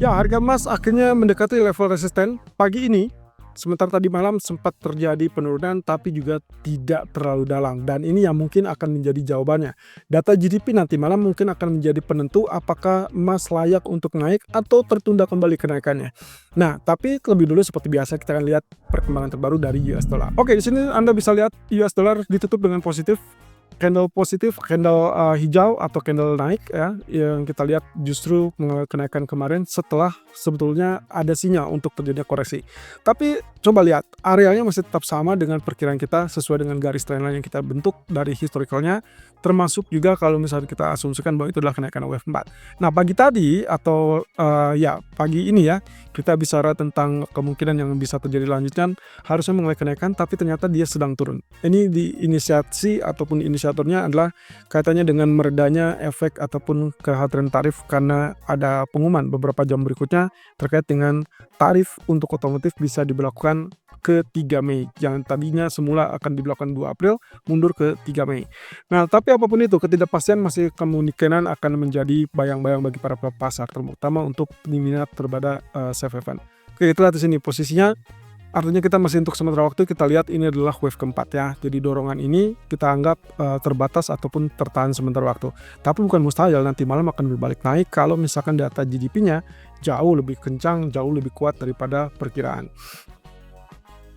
Ya, harga emas akhirnya mendekati level resisten pagi ini. Sementara tadi malam sempat terjadi penurunan tapi juga tidak terlalu dalam, dan ini yang mungkin akan menjadi jawabannya. Data GDP nanti malam mungkin akan menjadi penentu apakah emas layak untuk naik atau tertunda kembali kenaikannya. Nah, tapi lebih dulu seperti biasa kita akan lihat perkembangan terbaru dari US dollar. Oke, di sini Anda bisa lihat US dollar ditutup dengan positif, candle hijau atau candle naik ya, yang kita lihat justru mengalami kenaikan kemarin setelah sebetulnya ada sinyal untuk terjadinya koreksi. Tapi coba lihat, areanya masih tetap sama dengan perkiraan kita sesuai dengan garis trendline yang kita bentuk dari historicalnya, termasuk juga kalau misalnya kita asumsikan bahwa itu adalah kenaikan wave 4. Nah, pagi tadi atau ya pagi ini ya, kita bicara tentang kemungkinan yang bisa terjadi lanjutan harusnya mengalami kenaikan, tapi ternyata dia sedang turun. Ini diinisiasi ataupun inisiatornya adalah kaitannya dengan meredanya efek ataupun kekhawatiran tarif karena ada pengumuman beberapa jam berikutnya terkait dengan tarif untuk otomotif bisa diberlakukan ke 3 Mei yang tadinya semula akan diberlakukan 2 April mundur ke 3 Mei. Nah, tapi apapun itu ketidakpastian masih kemungkinan akan menjadi bayang-bayang bagi para pasar, terutama untuk peminat terhadap safe haven. Oke, kita lihat di sini posisinya. Artinya kita masih untuk sementara waktu kita lihat ini adalah wave keempat ya. Jadi dorongan ini kita anggap terbatas ataupun tertahan sementara waktu. Tapi bukan mustahil nanti malam akan berbalik naik kalau misalkan data GDP-nya jauh lebih kencang, jauh lebih kuat daripada perkiraan.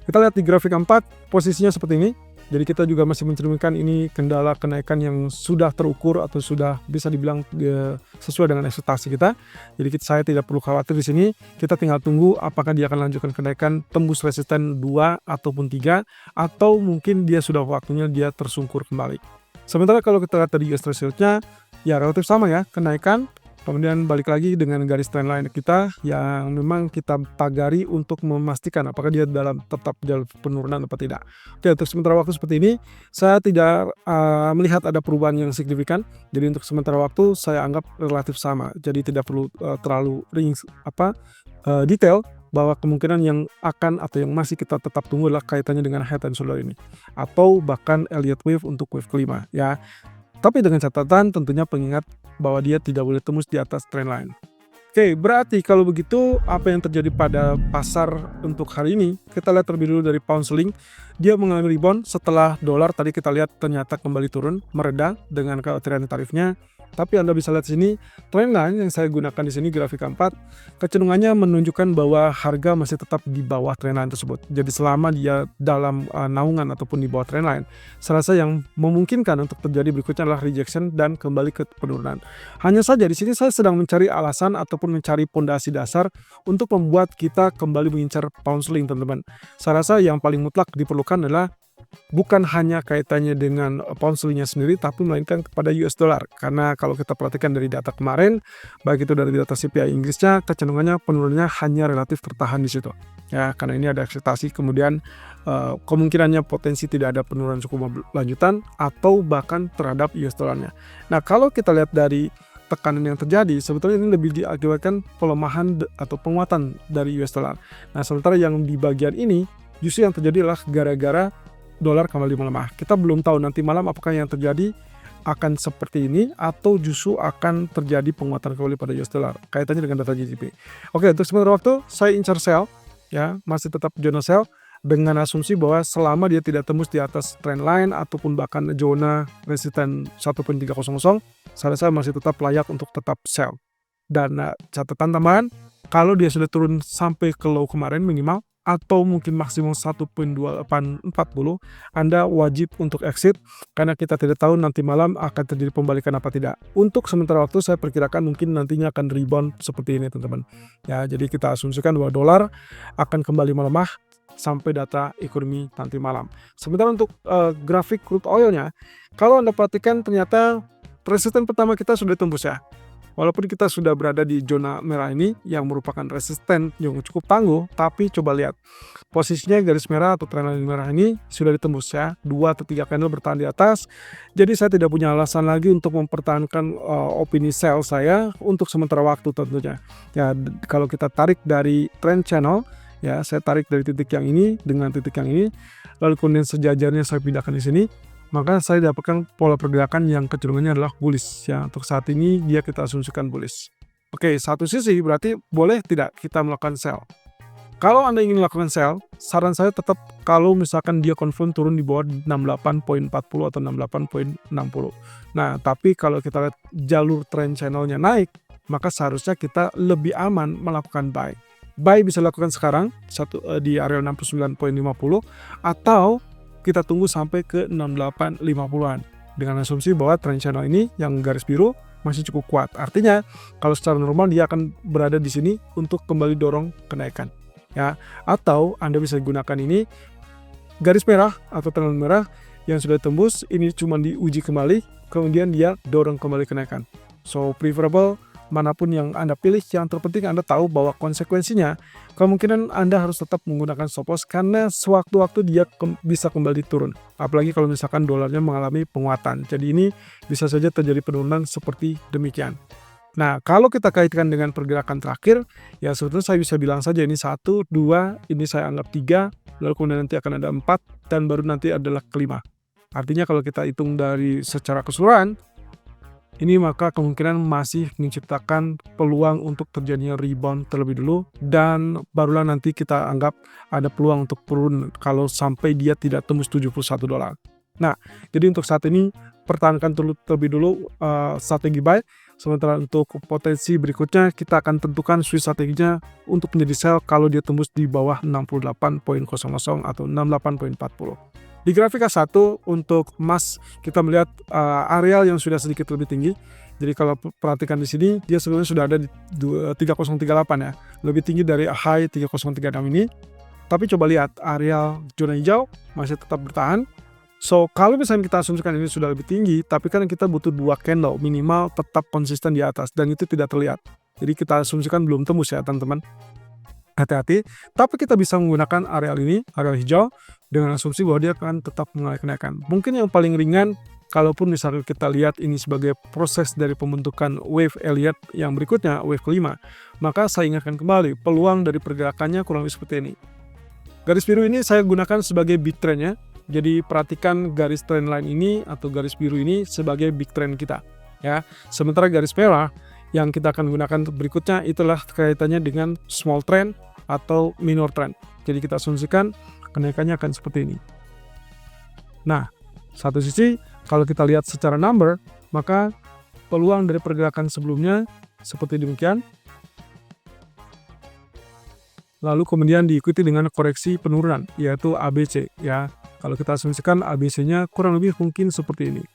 Kita lihat di grafik 4 posisinya seperti ini. Jadi kita juga masih mencerminkan ini kendala kenaikan yang sudah terukur atau sudah bisa dibilang sesuai dengan ekspektasi kita. Jadi saya tidak perlu khawatir di sini. Kita tinggal tunggu apakah dia akan lanjutkan kenaikan tembus resisten 2 ataupun 3 atau mungkin dia sudah waktunya dia tersungkur kembali. Sementara kalau kita lihat dari US Treasury-nya ya relatif sama ya, kenaikan. Kemudian balik lagi dengan garis trendline kita yang memang kita pagari untuk memastikan apakah dia tetap dalam penurunan atau tidak. Oke, untuk sementara waktu seperti ini saya tidak melihat ada perubahan yang signifikan. Jadi untuk sementara waktu saya anggap relatif sama. Jadi tidak perlu terlalu detail bahwa kemungkinan yang akan atau yang masih kita tetap tunggu adalah kaitannya dengan head and shoulder ini atau bahkan Elliott wave untuk wave kelima ya. Tapi dengan catatan tentunya pengingat bahwa dia tidak boleh tembus di atas trendline. Oke, berarti kalau begitu apa yang terjadi pada pasar untuk hari ini? Kita lihat terlebih dulu dari pound sterling. Dia mengalami rebound setelah dolar tadi kita lihat ternyata kembali turun, mereda dengan kekhawatiran tarifnya. Tapi Anda bisa lihat sini trendline yang saya gunakan di sini grafik 4 kecenderungannya menunjukkan bahwa harga masih tetap di bawah trendline tersebut. Jadi selama dia dalam naungan ataupun di bawah trendline, saya rasa yang memungkinkan untuk terjadi berikutnya adalah rejection dan kembali ke penurunan. Hanya saja di sini saya sedang mencari alasan ataupun mencari pondasi dasar untuk membuat kita kembali mengincar pound sterling, teman-teman. Saya rasa yang paling mutlak diperlukan adalah bukan hanya kaitannya dengan pound sterlingnya sendiri, tapi melainkan kepada US dollar. Karena kalau kita perhatikan dari data kemarin, baik itu dari data CPI Inggrisnya, kecenderungannya penurunannya hanya relatif tertahan di situ. Ya, karena ini ada ekspektasi kemudian kemungkinannya potensi tidak ada penurunan suku bunga lanjutan atau bahkan terhadap US dollarnya. Nah, kalau kita lihat dari tekanan yang terjadi, sebetulnya ini lebih diakibatkan pelemahan atau penguatan dari US dollar. Nah, sementara yang di bagian ini justru yang terjadi adalah gara-gara dolar kembali melemah. Kita belum tahu nanti malam apakah yang terjadi akan seperti ini atau justru akan terjadi penguatan kembali pada US dollar kaitannya dengan data GDP. Oke, untuk sementara waktu saya incar sell ya, masih tetap zona sell dengan asumsi bahwa selama dia tidak tembus di atas trendline ataupun bahkan zona resisten 1.300, saya rasa masih tetap layak untuk tetap sell. Dan catatan tambahan, kalau dia sudah turun sampai ke low kemarin minimal atau mungkin maksimum 1.2840, Anda wajib untuk exit karena kita tidak tahu nanti malam akan terjadi pembalikan apa tidak. Untuk sementara waktu saya perkirakan mungkin nantinya akan rebound seperti ini, teman-teman. Ya, jadi kita asumsikan bahwa dolar akan kembali melemah sampai data ekonomi nanti malam. Sementara untuk grafik crude oilnya, kalau Anda perhatikan ternyata resisten pertama kita sudah tembus ya. Walaupun kita sudah berada di zona merah ini yang merupakan resisten yang cukup tangguh, tapi coba lihat posisinya garis merah atau trendline merah ini sudah ditembus ya, 2 atau 3 candle bertahan di atas. Jadi saya tidak punya alasan lagi untuk mempertahankan opini sell saya untuk sementara waktu tentunya. Ya, kalau kita tarik dari trend channel, ya saya tarik dari titik yang ini dengan titik yang ini, lalu kemudian sejajarnya saya pindahkan di sini. Maka saya dapatkan pola pergerakan yang kecenderungannya adalah bullish ya. Untuk saat ini dia kita asumsikan bullish. Oke, satu sisi berarti boleh tidak kita melakukan sell. Kalau Anda ingin melakukan sell, saran saya tetap kalau misalkan dia confirm turun di bawah 68.40 atau 68.60. Nah, tapi kalau kita lihat jalur trend channelnya naik, maka seharusnya kita lebih aman melakukan buy. Buy bisa dilakukan sekarang di area 69.50 atau kita tunggu sampai ke 68.50-an dengan asumsi bahwa trend channel ini yang garis biru masih cukup kuat. Artinya kalau secara normal dia akan berada di sini untuk kembali dorong kenaikan. Ya, atau Anda bisa gunakan ini garis merah atau trend merah yang sudah tembus, ini cuma diuji kembali, kemudian dia dorong kembali kenaikan. So preferable manapun yang Anda pilih, yang terpenting Anda tahu bahwa konsekuensinya kemungkinan Anda harus tetap menggunakan stop loss karena sewaktu-waktu dia bisa kembali turun. Apalagi kalau misalkan dolarnya mengalami penguatan. Jadi ini bisa saja terjadi penurunan seperti demikian. Nah, kalau kita kaitkan dengan pergerakan terakhir, ya sebetulnya saya bisa bilang saja ini 1, 2, ini saya anggap 3, lalu kemudian nanti akan ada 4, dan baru nanti adalah kelima. Artinya kalau kita hitung dari secara keseluruhan, ini maka kemungkinan masih menciptakan peluang untuk terjadinya rebound terlebih dulu, dan barulah nanti kita anggap ada peluang untuk turun kalau sampai dia tidak tembus $71. Nah, jadi untuk saat ini pertahankan terlebih dulu strategi buy. Sementara untuk potensi berikutnya kita akan tentukan swing strateginya untuk menjadi sell kalau dia tembus di bawah 68.00 atau 68.40. Di grafik A1 untuk emas kita melihat areal yang sudah sedikit lebih tinggi. Jadi kalau perhatikan di sini dia sebenarnya sudah ada di 3038 ya, lebih tinggi dari high 3036 ini. Tapi coba lihat areal zona hijau masih tetap bertahan. So, kalau misalnya kita asumsikan ini sudah lebih tinggi, tapi kan kita butuh 2 candle minimal tetap konsisten di atas, dan itu tidak terlihat. Jadi kita asumsikan belum tembus ya teman-teman. Hati-hati, tapi kita bisa menggunakan areal ini, areal hijau, dengan asumsi bahwa dia akan tetap mengalami kenaikan. Mungkin yang paling ringan, kalaupun misalnya kita lihat ini sebagai proses dari pembentukan wave Elliott yang berikutnya, wave kelima, maka saya ingatkan kembali, peluang dari pergerakannya kurang lebih seperti ini. Garis biru ini saya gunakan sebagai big trendnya. Jadi perhatikan garis trend line ini atau garis biru ini sebagai big trend kita, ya. Sementara garis merah yang kita akan gunakan berikutnya itulah kaitannya dengan small trend atau minor trend. Jadi kita asumsikan kenaikannya akan seperti ini. Nah, satu sisi kalau kita lihat secara number, maka peluang dari pergerakan sebelumnya seperti demikian. Lalu kemudian diikuti dengan koreksi penurunan yaitu ABC, ya. Kalau kita asumsikan ABC-nya kurang lebih mungkin seperti ini.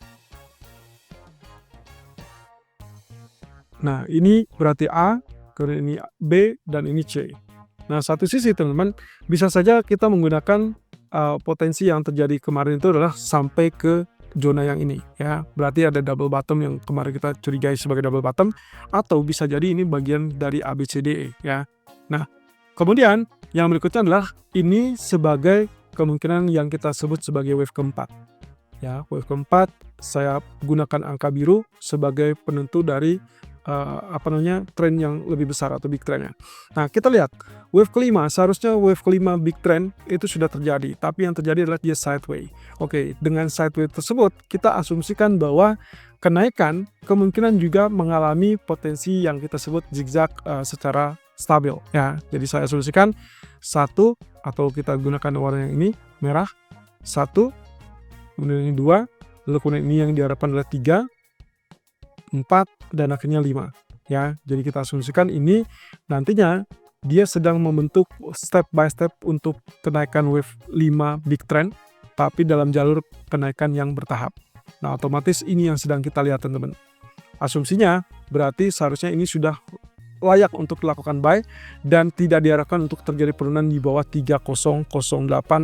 Nah, ini berarti A, kemudian ini B, dan ini C. Nah, satu sisi teman-teman, bisa saja kita menggunakan potensi yang terjadi kemarin itu adalah sampai ke zona yang ini, ya. Berarti ada double bottom yang kemarin kita curigai sebagai double bottom, atau bisa jadi ini bagian dari ABCDE, ya. Nah, kemudian yang berikutnya adalah ini sebagai kemungkinan yang kita sebut sebagai wave keempat. Ya, wave keempat saya gunakan angka biru sebagai penentu dari tren yang lebih besar atau big trendnya. Nah, kita lihat wave kelima, seharusnya wave kelima big trend itu sudah terjadi, tapi yang terjadi adalah dia sideways. Oke, dengan sideways tersebut kita asumsikan bahwa kenaikan kemungkinan juga mengalami potensi yang kita sebut zigzag secara stabil, ya. Jadi saya asumsikan 1, atau kita gunakan warna yang ini merah, 1, kemudian ini 2, lalu kemudian ini yang diharapkan adalah 3, 4, dan akhirnya 5, ya. Jadi kita asumsikan ini nantinya dia sedang membentuk step by step untuk kenaikan wave 5 big trend, tapi dalam jalur kenaikan yang bertahap. Nah, otomatis ini yang sedang kita lihat teman-teman. Asumsinya berarti seharusnya ini sudah layak untuk dilakukan buy dan tidak diharapkan untuk terjadi penurunan di bawah 3008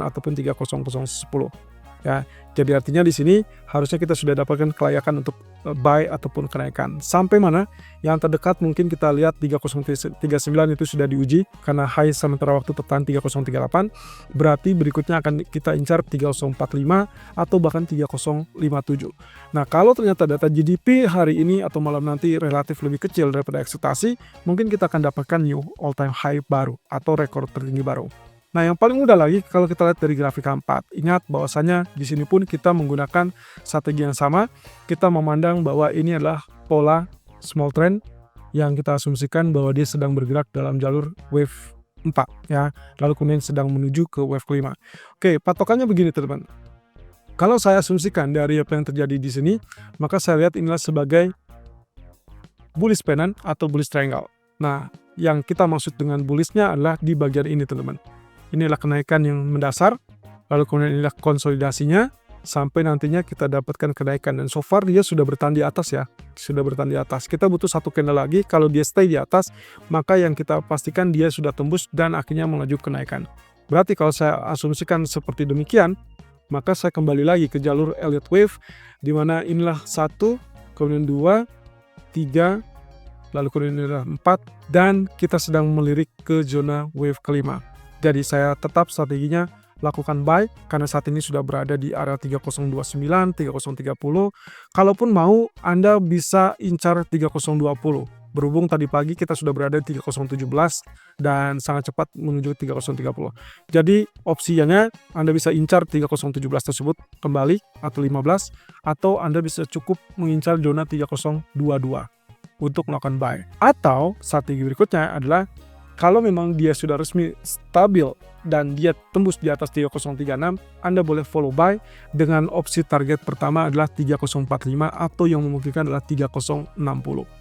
ataupun 30010, ya. Jadi artinya di sini harusnya kita sudah dapatkan kelayakan untuk buy ataupun kenaikan. Sampai mana? Yang terdekat mungkin kita lihat 3039 itu sudah diuji karena high sementara waktu tertahan 3038. Berarti berikutnya akan kita incar 3045 atau bahkan 3057. Nah, kalau ternyata data GDP hari ini atau malam nanti relatif lebih kecil daripada ekspektasi, mungkin kita akan dapatkan new all time high baru atau rekor tertinggi baru. Nah, yang paling mudah lagi kalau kita lihat dari grafik keempat, ingat bahwasanya di sini pun kita menggunakan strategi yang sama. Kita memandang bahwa ini adalah pola small trend yang kita asumsikan bahwa dia sedang bergerak dalam jalur wave 4 ya, lalu kemudian sedang menuju ke wave kelima. Oke, patokannya begini teman-teman. Kalau saya asumsikan dari apa yang terjadi di sini, maka saya lihat inilah sebagai bullish pennant atau bullish triangle. Nah, yang kita maksud dengan bullishnya adalah di bagian ini teman-teman. Inilah kenaikan yang mendasar, lalu kemudian inilah konsolidasinya, sampai nantinya kita dapatkan kenaikan. Dan so far dia sudah bertahan di atas ya, sudah bertahan di atas. Kita butuh satu candle lagi, kalau dia stay di atas, maka yang kita pastikan dia sudah tembus dan akhirnya melaju kenaikan. Berarti kalau saya asumsikan seperti demikian, maka saya kembali lagi ke jalur Elliott Wave, di mana inilah 1, kemudian 2, 3, lalu kemudian inilah 4, dan kita sedang melirik ke zona wave kelima. Jadi saya tetap strateginya lakukan buy, karena saat ini sudah berada di area 3029, 3030. Kalaupun mau, Anda bisa incar 3020. Berhubung tadi pagi kita sudah berada di 3017 dan sangat cepat menuju 3030. Jadi opsinya Anda bisa incar 3017 tersebut kembali atau 15, atau Anda bisa cukup mengincar zona 3022 untuk melakukan buy. Atau strategi berikutnya adalah kalau memang dia sudah resmi stabil dan dia tembus di atas 3036, Anda boleh follow buy dengan opsi target pertama adalah 3045 atau yang memungkinkan adalah 3060.